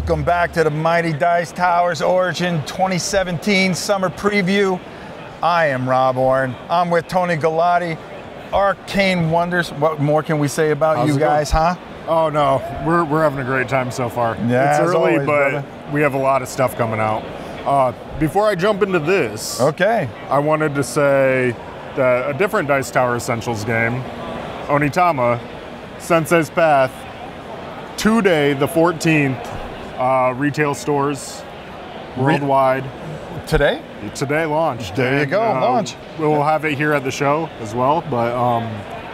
Welcome back to the Mighty Dice Towers Origin 2017 Summer Preview. I am Rob Oren. I'm with Tony Galati, Arcane Wonders. What more can we say about you guys, huh? Oh no, we're having a great time so far. Yeah, it's early, always, but brother. we have a lot of stuff coming out. Before I jump into this, Okay. I wanted to say that a different Dice Tower Essentials game, Onitama, Sensei's Path, today, the 14th, retail stores worldwide. Today? Today launched. There you go, launch. We'll have it here at the show as well, but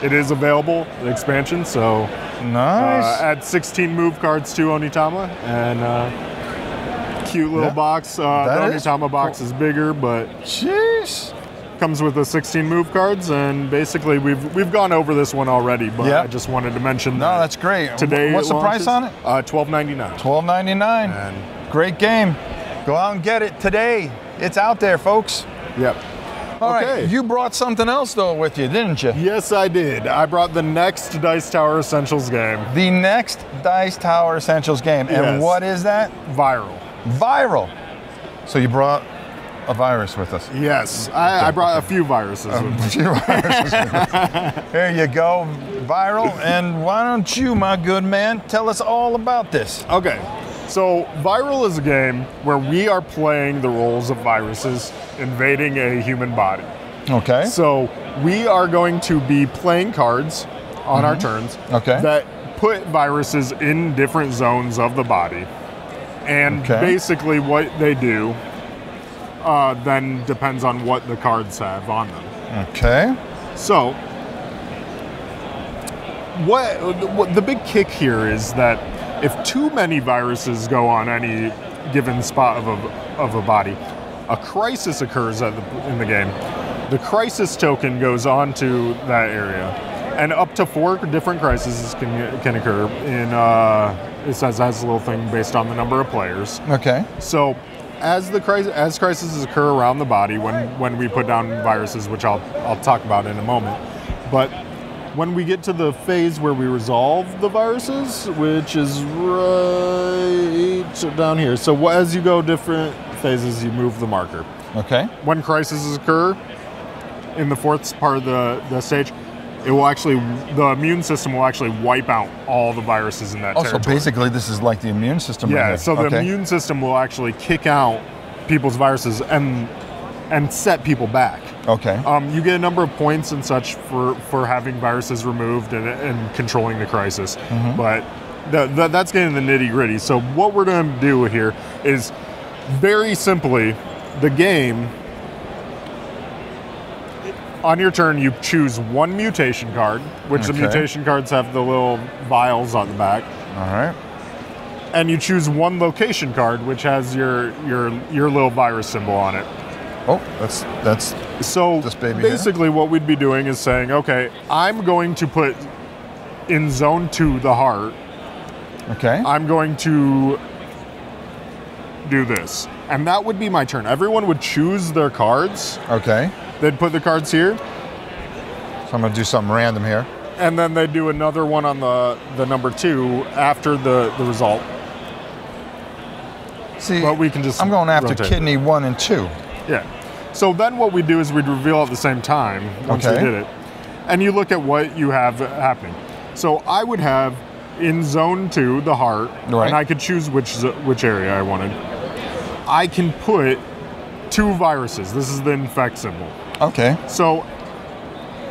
it is available, the expansion, so Nice. add 16 move cards to Onitama, and cute little box. The Onitama box is bigger, but Jeez. comes with the 16 move cards, and basically we've gone over this one already, but I just wanted to mention No, that's great. today. What's the price on it? $12.99. $12.99. And Great game. Go out and get it today. It's out there, folks. yep. All right, Okay. you brought something else though with you, didn't you? Yes, I did. I brought the next Dice Tower Essentials game, The next Dice Tower Essentials game. And Yes. what is that? Viral. Viral. So you brought a virus with us. Yes, I brought a few viruses with me. Here you go, Viral. And why don't you, my good man, tell us all about this? Okay, so Viral is a game where we are playing the roles of viruses invading a human body. Okay. So we are going to be playing cards on our turns Okay. that put viruses in different zones of the body. And basically what they do then depends on what the cards have on them. Okay. So, what the big kick here is that if too many viruses go on any given spot of a body, a crisis occurs in the game. The crisis token goes onto that area, and up to 4 different crises can occur. It says it has a little thing based on the number of players. Okay. So, as crises occur around the body when we put down viruses, which I'll talk about in a moment, but when we get to the phase where we resolve the viruses, which is right down here. So as you go different phases, you move the marker. Okay. When crises occur in the 4th part of the stage, it will the immune system will actually wipe out all the viruses in that territory. So basically this is like the immune system right Yeah, here. so the immune system will actually kick out people's viruses and set people back. Okay. You get a number of points and such for having viruses removed and controlling the crisis. But that's getting the nitty gritty. So what we're going to do here is very simply the game. On your turn, you choose one mutation card, which the mutation cards have the little vials on the back. All right. And you choose one location card, which has your little virus symbol on it. Oh, that's So this baby basically what we'd be doing is saying, okay, I'm going to put in zone 2 the heart. okay. I'm going to do this. And that would be my turn. Everyone would choose their cards. Okay. They'd put the cards here. So I'm gonna do something random here. And then they'd do another one on the number 2 after the result. See, But we can just I'm going after rotate. kidney 1 and 2. Yeah. So then what we do is we'd reveal at the same time once we did it. And you look at what you have happening. So I would have in zone 2 the heart, Right. and I could choose which area I wanted. I can put 2 viruses. This is the infect symbol. Okay. So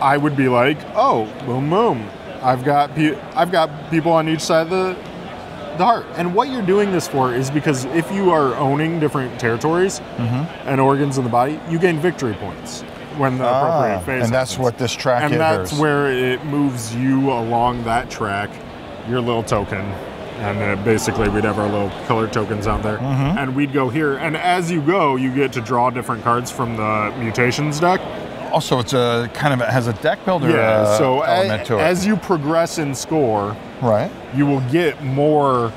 I would be like, oh, boom, boom. I've got people on each side of the heart. And what you're doing this for is because if you are owning different territories and organs in the body, you gain victory points when the appropriate phase and that's happens. what this track And is. that's where it moves you along that track, your little token. And basically we'd have our little color tokens out there. And we'd go here. And as you go, you get to draw different cards from the mutations deck. Also, it's a kind of, it has a deck builder so element to it. as you progress in score, right. you will get more,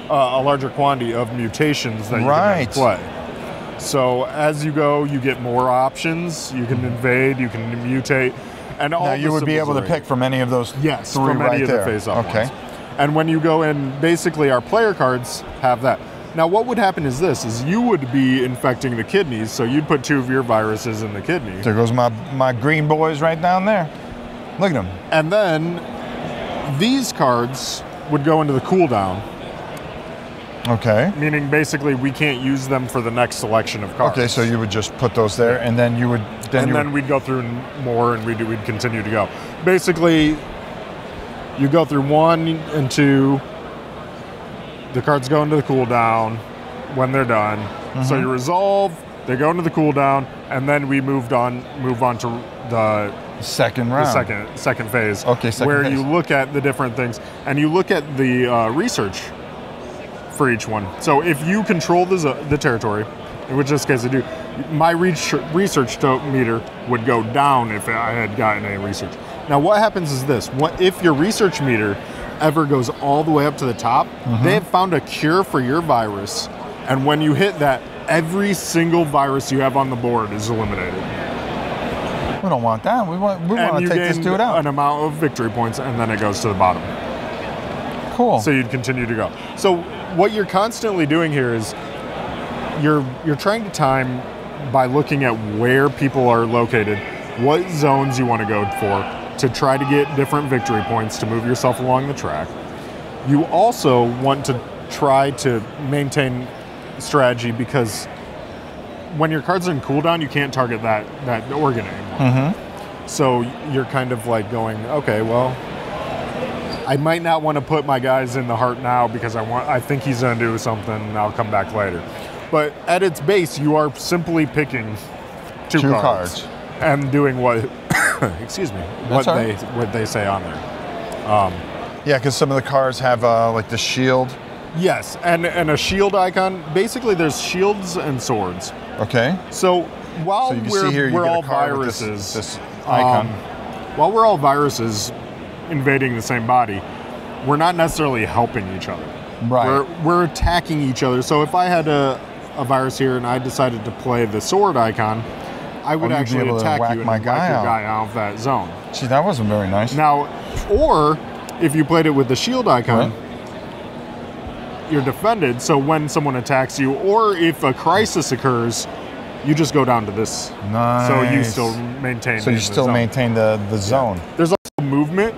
a larger quantity of mutations that you can play. So as you go, you get more options. You can invade, you can mutate, and all. Now you would be able to pick from any of those yes, three from right any of there. the face-up ones. And when you go in, basically our player cards have that. Now what would happen is this, is you would be infecting the kidneys, so you'd put 2 of your viruses in the kidney. There goes my green boys right down there. Look at them. And then these cards would go into the cooldown. Okay. Meaning basically we can't use them for the next selection of cards. Okay, so you would just put those there, and then you would... Then we'd go through more, and we'd continue to go. Basically, you go through 1 and 2, the cards go into the cooldown when they're done. So you resolve, they go into the cooldown, and then we move on to the second round. The second phase. Okay, second where phase. you look at the different things, and you look at the research for each one. So if you control the territory, in which this case I do, my research meter would go down if I had gotten a research. Now what happens is this, if your research meter ever goes all the way up to the top, they have found a cure for your virus, and when you hit that, every single virus you have on the board is eliminated. We don't want that. We want to take this dude out. An amount of victory points, and then it goes to the bottom. Cool. So you'd continue to go. So what you're constantly doing here is you're trying to time by looking at where people are located, what zones you want to go for to try to get different victory points to move yourself along the track. You also want to try to maintain strategy, because when your cards are in cooldown, you can't target that organ anymore. So you're kind of like going, okay, well, I might not want to put my guys in the heart now because I think he's going to do something, and I'll come back later. But at its base, you are simply picking two cards and doing what, excuse me, what they say on there. Yeah, because some of the cards have like the shield. Yes, and a shield icon. Basically, there's shields and swords. Okay. So while you can see here, we're all get a card with viruses, this icon. While we're all viruses invading the same body, we're not necessarily helping each other. Right. We're attacking each other. So if I had a virus here and I decided to play the sword icon, I would actually attack you and whack your guy out of that zone. See, that wasn't very nice. Now, or if you played it with the shield icon, you're defended. So when someone attacks you, or if a crisis occurs, you just go down to this. Nice. So you still maintain. So you still maintain the zone. Yeah. There's also movement,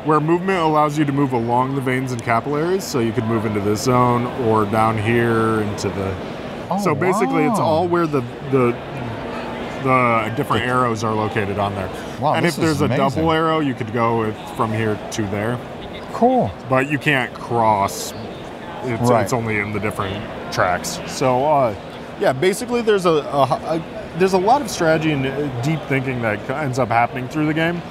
where movement allows you to move along the veins and capillaries. So you could move into this zone or down here into the. Oh, so basically, it's all where the different arrows are located on there. Wow, and if there's a amazing. double arrow, you could go from here to there. Cool. But you can't cross. It's only in the different tracks. So yeah, basically there's there's a lot of strategy and deep thinking that ends up happening through the game.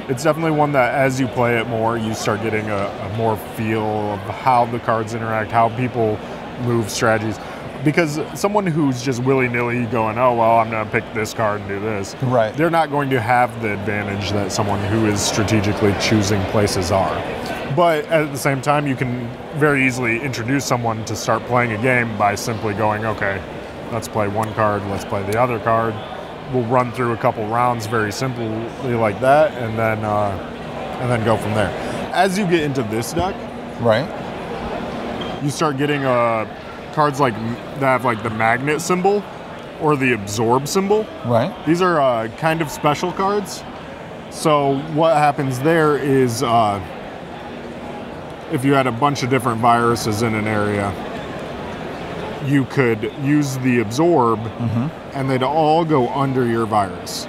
It's definitely one that as you play it more, you start getting a more feel of how the cards interact, how people move strategies. Because someone who's just willy-nilly going, oh, well, I'm going to pick this card and do this, they're not going to have the advantage that someone who is strategically choosing places are. But at the same time, you can very easily introduce someone to start playing a game by simply going, okay, let's play one card, let's play the other card. We'll run through a couple rounds very simply like that, and then go from there. As you get into this deck, you start getting cards like that have like the magnet symbol or the absorb symbol. These are kind of special cards. So what happens there is if you had a bunch of different viruses in an area, you could use the absorb and they'd all go under your virus.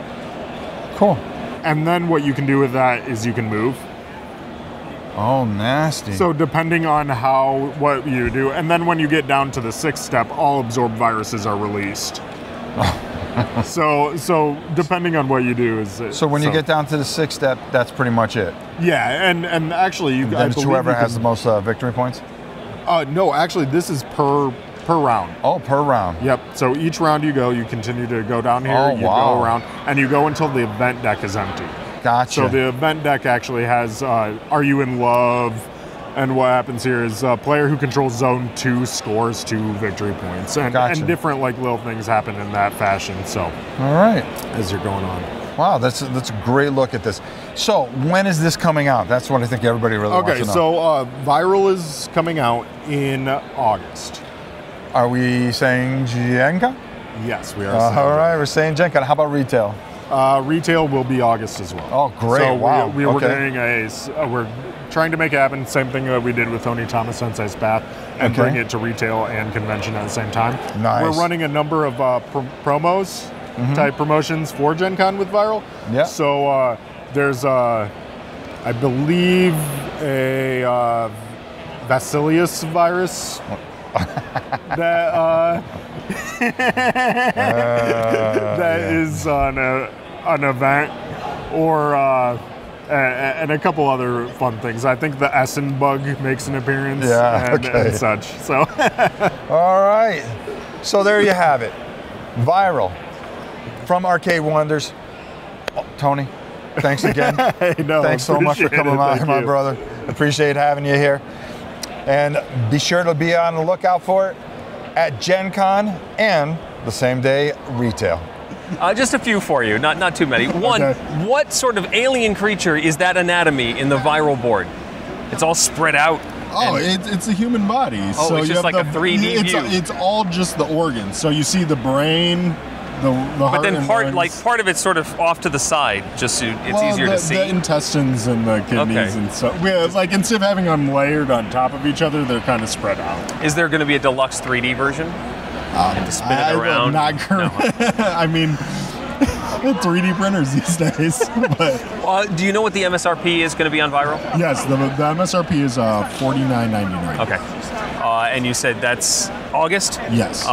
Cool. And then what you can do with that is you can move. Oh, nasty. So depending on what you do, and then when you get down to the 6th step, all absorbed viruses are released. So depending on what you do is. So when you get down to the 6th step, that's pretty much it. Yeah, and actually, then it's whoever has the most victory points. No, actually, this is per round. Oh, per round. Yep. So each round you go, you continue to go down here, you go around, and you go until the event deck is empty. Gotcha. So the event deck actually has Are You in Love? And what happens here is a player who controls zone 2 scores 2 victory points. And different like little things happen in that fashion. So all right, as you're going on. Wow, that's a great look at this. So when is this coming out? That's what I think everybody really wants to know. Okay, so Viral is coming out in August. Are we saying Gen Con? Yes, we are. All right, we're saying Gen Con. How about retail? Retail will be August as well. Oh, great! So wow. we're doing we're trying to make it happen. Same thing that we did with Tony Thomas Sensei's Path, and bring it to retail and convention at the same time. Nice. We're running a number of promos, type promotions for Gen Con with Viral. Yeah. So there's I believe a Bacillus virus that that is on an event, or and a couple other fun things. I think the Essen bug makes an appearance, and such. So, all right. So there you have it, Viral from Arcane Wonders. Oh, Tony, thanks again. Thanks so much for coming by, my brother. Appreciate having you here. And be sure to be on the lookout for it at Gen Con and the same day retail. Just a few for you, not too many. One, what sort of alien creature is that anatomy in the Viral board? It's all spread out. Oh, it's a human body. Oh, so it's just like a 3D view. It's all just the organs. So you see the brain, the heart, but then and part of it's sort of off to the side, just so it's easier to see. The intestines and the kidneys and stuff. Yeah, like instead of having them layered on top of each other, they're kind of spread out. Is there going to be a deluxe 3D version? To spin it around? Not current. No. I mean, 3D printers these days. But do you know what the MSRP is going to be on Viral? Yes, the MSRP is $49.99. Okay. And you said that's August? Yes.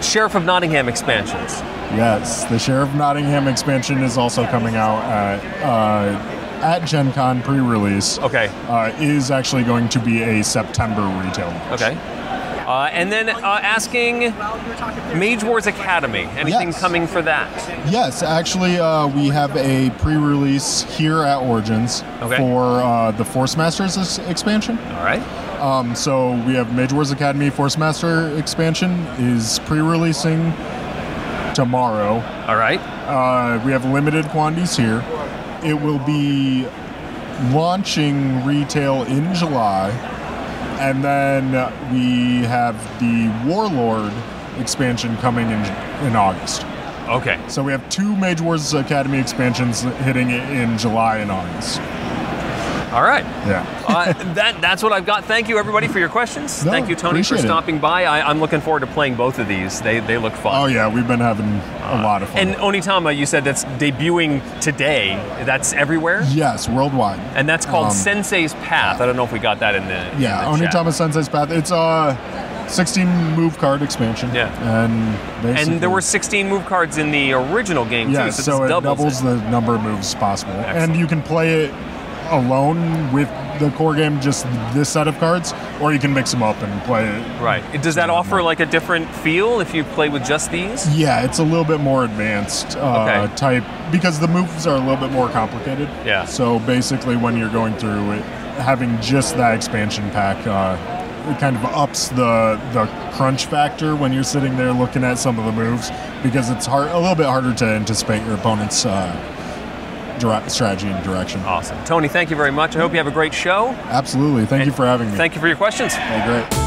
Sheriff of Nottingham expansions. Yes, the Sheriff of Nottingham expansion is also coming out at Gen Con pre-release. Okay. Is actually going to be a September retail launch. Okay. And then asking Mage Wars Academy, anything coming for that? Yes, actually we have a pre-release here at Origins for the Force Masters expansion. All right. So we have Mage Wars Academy Force Master expansion is pre-releasing tomorrow. All right. We have limited quantities here. It will be launching retail in July, and then we have the Warlord expansion coming in August. Okay. So we have two Mage Wars Academy expansions hitting in July and August. All right. Yeah. That's what I've got. Thank you, everybody, for your questions. Thank you, Tony, for stopping by. I'm looking forward to playing both of these. They look fun. Oh, yeah. We've been having a lot of fun. And Onitama, you said that's debuting today. That's everywhere? Yes, worldwide. And that's called Sensei's Path. I don't know if we got that in the Yeah, in the Onitama Sensei's Path. It's a 16 move card expansion. Yeah. And there were 16 move cards in the original game, too. Yes, so it doubles the number of moves possible. Excellent. And you can play it alone with the core game, just this set of cards, or you can mix them up and play it. Right. Does that offer like a different feel if you play with just these? Yeah, it's a little bit more advanced type, because the moves are a little bit more complicated. Yeah. So basically when you're going through it, having just that expansion pack, it kind of ups the crunch factor when you're sitting there looking at some of the moves, because it's a little bit harder to anticipate your opponent's strategy and direction. Awesome. Tony, thank you very much. I hope you have a great show. Absolutely. Thank you for having me. Thank you for your questions. Great.